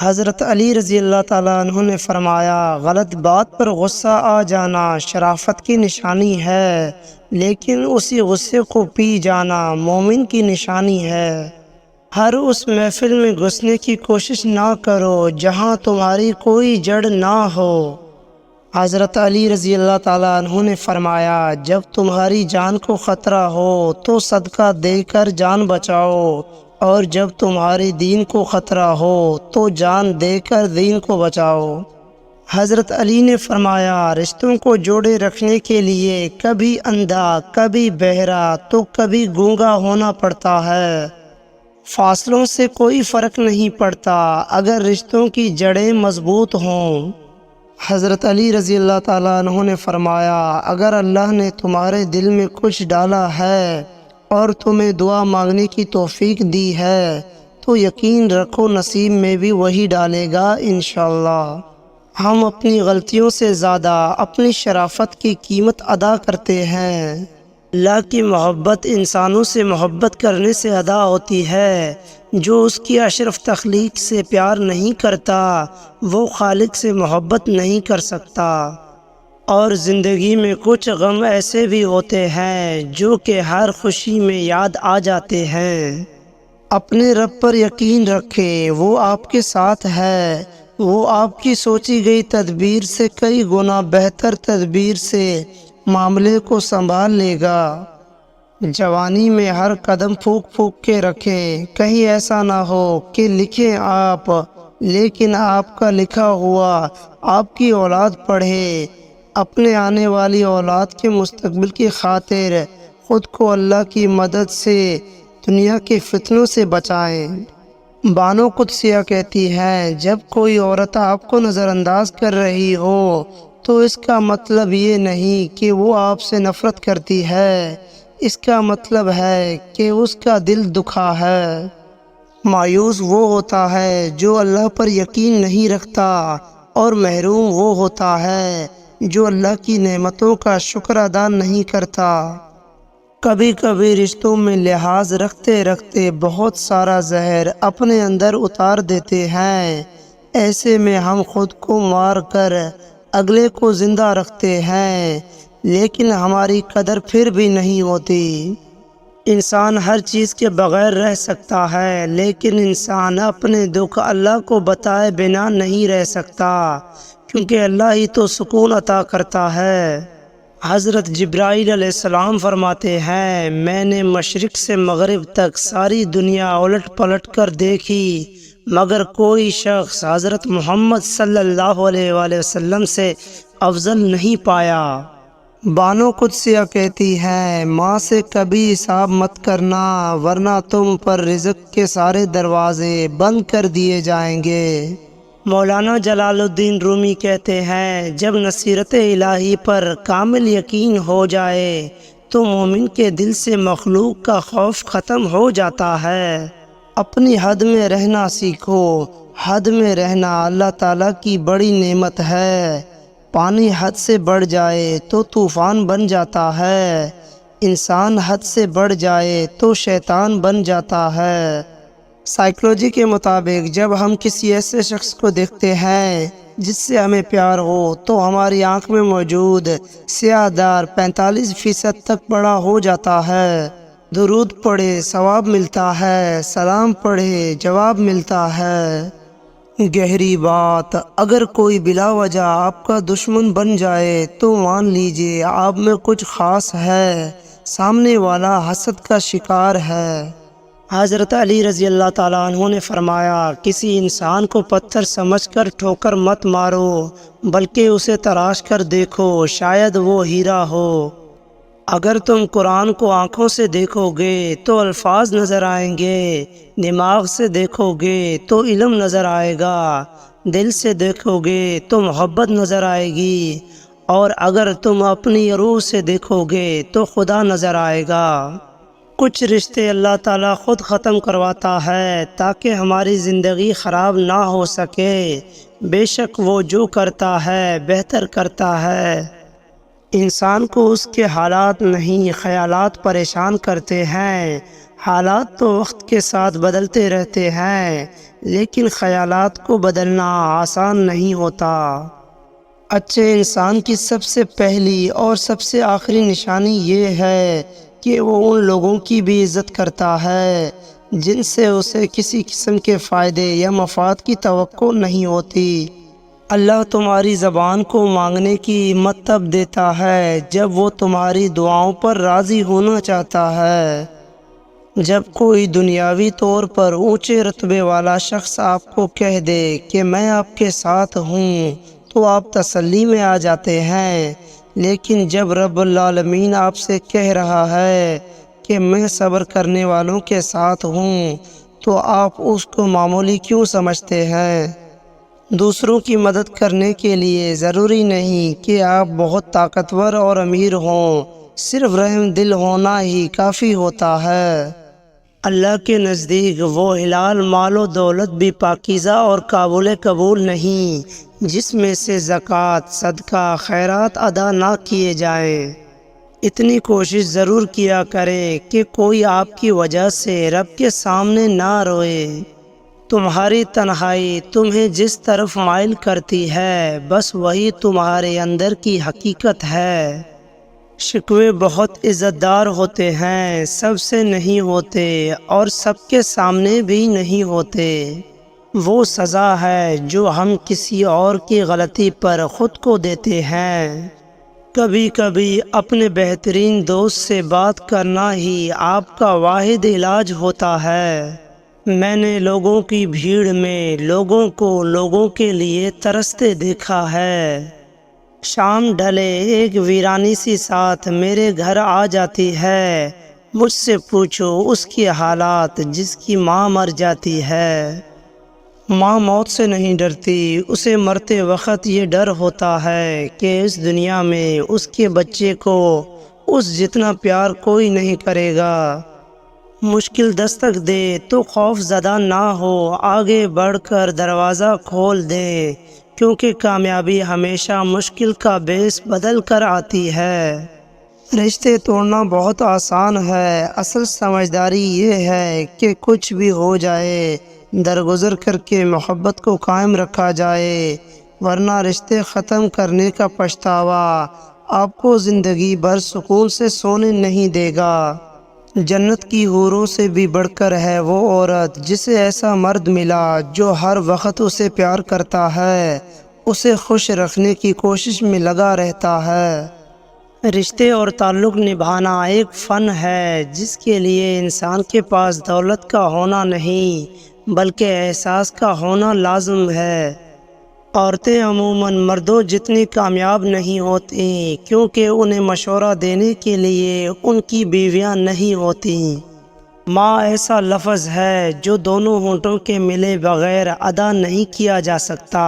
حضرت علی رضی اللہ تعالیٰ عنہ نے فرمایا، غلط بات پر غصہ آ جانا شرافت کی نشانی ہے، لیکن اسی غصے کو پی جانا مومن کی نشانی ہے۔ ہر اس محفل میں گھسنے کی کوشش نہ کرو جہاں تمہاری کوئی جڑ نہ ہو۔ حضرت علی رضی اللہ تعالیٰ عنہ نے فرمایا، جب تمہاری جان کو خطرہ ہو تو صدقہ دے کر جان بچاؤ، اور جب تمہارے دین کو خطرہ ہو تو جان دے کر دین کو بچاؤ۔ حضرت علی نے فرمایا، رشتوں کو جوڑے رکھنے کے لیے کبھی اندھا، کبھی بہرا تو کبھی گونگا ہونا پڑتا ہے۔ فاصلوں سے کوئی فرق نہیں پڑتا اگر رشتوں کی جڑیں مضبوط ہوں۔ حضرت علی رضی اللہ تعالیٰ عنہ نے فرمایا، اگر اللہ نے تمہارے دل میں کچھ ڈالا ہے اور تمہیں دعا مانگنے کی توفیق دی ہے تو یقین رکھو نصیب میں بھی وہی ڈالے گا انشاءاللہ۔ ہم اپنی غلطیوں سے زیادہ اپنی شرافت کی قیمت ادا کرتے ہیں۔ اللہ کی محبت انسانوں سے محبت کرنے سے ادا ہوتی ہے۔ جو اس کی اشرف تخلیق سے پیار نہیں کرتا وہ خالق سے محبت نہیں کر سکتا۔ اور زندگی میں کچھ غم ایسے بھی ہوتے ہیں جو کہ ہر خوشی میں یاد آ جاتے ہیں۔ اپنے رب پر یقین رکھیں، وہ آپ کے ساتھ ہے۔ وہ آپ کی سوچی گئی تدبیر سے کئی گنا بہتر تدبیر سے معاملے کو سنبھال لے گا۔ جوانی میں ہر قدم پھونک پھونک کے رکھیں، کہیں ایسا نہ ہو کہ لکھیں آپ لیکن آپ کا لکھا ہوا آپ کی اولاد پڑھے۔ اپنے آنے والی اولاد کے مستقبل کی خاطر خود کو اللہ کی مدد سے دنیا کے فتنوں سے بچائیں۔ بانو قدسیہ کہتی ہے، جب کوئی عورت آپ کو نظر انداز کر رہی ہو تو اس کا مطلب یہ نہیں کہ وہ آپ سے نفرت کرتی ہے، اس کا مطلب ہے کہ اس کا دل دکھا ہے۔ مایوس وہ ہوتا ہے جو اللہ پر یقین نہیں رکھتا، اور محروم وہ ہوتا ہے جو اللہ کی نعمتوں کا شکر ادا نہیں کرتا۔ کبھی کبھی رشتوں میں لحاظ رکھتے رکھتے بہت سارا زہر اپنے اندر اتار دیتے ہیں۔ ایسے میں ہم خود کو مار کر اگلے کو زندہ رکھتے ہیں، لیکن ہماری قدر پھر بھی نہیں ہوتی۔ انسان ہر چیز کے بغیر رہ سکتا ہے، لیکن انسان اپنے دکھ اللہ کو بتائے بنا نہیں رہ سکتا، کیونکہ اللہ ہی تو سکون عطا کرتا ہے۔ حضرت جبرائیل علیہ السلام فرماتے ہیں، میں نے مشرق سے مغرب تک ساری دنیا الٹ پلٹ کر دیکھی مگر کوئی شخص حضرت محمد صلی اللہ علیہ وآلہ وسلم سے افضل نہیں پایا۔ بانو قدسیہ کہتی ہے، ماں سے کبھی حساب مت کرنا ورنہ تم پر رزق کے سارے دروازے بند کر دیے جائیں گے۔ مولانا جلال الدین رومی کہتے ہیں، جب نصیرت الہی پر کامل یقین ہو جائے تو مومن کے دل سے مخلوق کا خوف ختم ہو جاتا ہے۔ اپنی حد میں رہنا سیکھو، حد میں رہنا اللہ تعالیٰ کی بڑی نعمت ہے۔ پانی حد سے بڑھ جائے تو طوفان بن جاتا ہے، انسان حد سے بڑھ جائے تو شیطان بن جاتا ہے۔ سائیکلوجی کے مطابق جب ہم کسی ایسے شخص کو دیکھتے ہیں جس سے ہمیں پیار ہو تو ہماری آنکھ میں موجود سیاہ دار 45% تک بڑا ہو جاتا ہے۔ درود پڑھے ثواب ملتا ہے، سلام پڑھے جواب ملتا ہے۔ گہری بات، اگر کوئی بلا وجہ آپ کا دشمن بن جائے تو مان لیجئے آپ میں کچھ خاص ہے، سامنے والا حسد کا شکار ہے۔ حضرت علی رضی اللہ تعالیٰ عنہ نے فرمایا، کسی انسان کو پتھر سمجھ کر ٹھوکر مت مارو بلکہ اسے تراش کر دیکھو، شاید وہ ہیرا ہو۔ اگر تم قرآن کو آنکھوں سے دیکھو گے تو الفاظ نظر آئیں گے، دماغ سے دیکھو گے تو علم نظر آئے گا، دل سے دیکھو گے تو محبت نظر آئے گی، اور اگر تم اپنی روح سے دیکھو گے تو خدا نظر آئے گا۔ کچھ رشتے اللہ تعالیٰ خود ختم کرواتا ہے تاکہ ہماری زندگی خراب نہ ہو سکے۔ بے شک وہ جو کرتا ہے بہتر کرتا ہے۔ انسان کو اس کے حالات نہیں خیالات پریشان کرتے ہیں۔ حالات تو وقت کے ساتھ بدلتے رہتے ہیں، لیکن خیالات کو بدلنا آسان نہیں ہوتا۔ اچھے انسان کی سب سے پہلی اور سب سے آخری نشانی یہ ہے کہ وہ ان لوگوں کی بھی عزت کرتا ہے جن سے اسے کسی قسم کے فائدے یا مفاد کی توقع نہیں ہوتی۔ اللہ تمہاری زبان کو مانگنے کی ہمت تب دیتا ہے جب وہ تمہاری دعاؤں پر راضی ہونا چاہتا ہے۔ جب کوئی دنیاوی طور پر اونچے رتبے والا شخص آپ کو کہہ دے کہ میں آپ کے ساتھ ہوں تو آپ تسلی میں آ جاتے ہیں، لیکن جب رب العالمین آپ سے کہہ رہا ہے کہ میں صبر کرنے والوں کے ساتھ ہوں تو آپ اس کو معمولی کیوں سمجھتے ہیں؟ دوسروں کی مدد کرنے کے لیے ضروری نہیں کہ آپ بہت طاقتور اور امیر ہوں، صرف رحم دل ہونا ہی کافی ہوتا ہے۔ اللہ کے نزدیک وہ حلال مال و دولت بھی پاکیزہ اور قابل قبول نہیں جس میں سے زکوٰۃ، صدقہ، خیرات ادا نہ کیے جائیں۔ اتنی کوشش ضرور کیا کریں کہ کوئی آپ کی وجہ سے رب کے سامنے نہ روئے۔ تمہاری تنہائی تمہیں جس طرف مائل کرتی ہے بس وہی تمہارے اندر کی حقیقت ہے۔ شکوے بہت عزت دار ہوتے ہیں، سب سے نہیں ہوتے اور سب کے سامنے بھی نہیں ہوتے۔ وہ سزا ہے جو ہم کسی اور کی غلطی پر خود کو دیتے ہیں۔ کبھی کبھی اپنے بہترین دوست سے بات کرنا ہی آپ کا واحد علاج ہوتا ہے۔ میں نے لوگوں کی بھیڑ میں لوگوں کو لوگوں کے لیے ترستے دیکھا ہے۔ شام ڈھلے ایک ویرانی سی ساتھ میرے گھر آ جاتی ہے، مجھ سے پوچھو اس کی حالات جس کی ماں مر جاتی ہے۔ ماں موت سے نہیں ڈرتی، اسے مرتے وقت یہ ڈر ہوتا ہے کہ اس دنیا میں اس کے بچے کو اس جتنا پیار کوئی نہیں کرے گا۔ مشکل دستک دے تو خوف زدہ نہ ہو، آگے بڑھ کر دروازہ کھول دے، کیونکہ کامیابی ہمیشہ مشکل کا باعث بدل کر آتی ہے۔ رشتے توڑنا بہت آسان ہے، اصل سمجھداری یہ ہے کہ کچھ بھی ہو جائے درگزر کر کے محبت کو قائم رکھا جائے، ورنہ رشتے ختم کرنے کا پچھتاوا آپ کو زندگی بھر سکون سے سونے نہیں دے گا۔ جنت کی حوروں سے بھی بڑھ کر ہے وہ عورت جسے ایسا مرد ملا جو ہر وقت اسے پیار کرتا ہے، اسے خوش رکھنے کی کوشش میں لگا رہتا ہے۔ رشتے اور تعلق نبھانا ایک فن ہے جس کے لیے انسان کے پاس دولت کا ہونا نہیں بلکہ احساس کا ہونا لازم ہے۔ عورتیں عموماً مردوں جتنی کامیاب نہیں ہوتی کیونکہ انہیں مشورہ دینے کے لیے ان کی بیویاں نہیں ہوتی۔ ماں ایسا لفظ ہے جو دونوں ہونٹوں کے ملے بغیر ادا نہیں کیا جا سکتا۔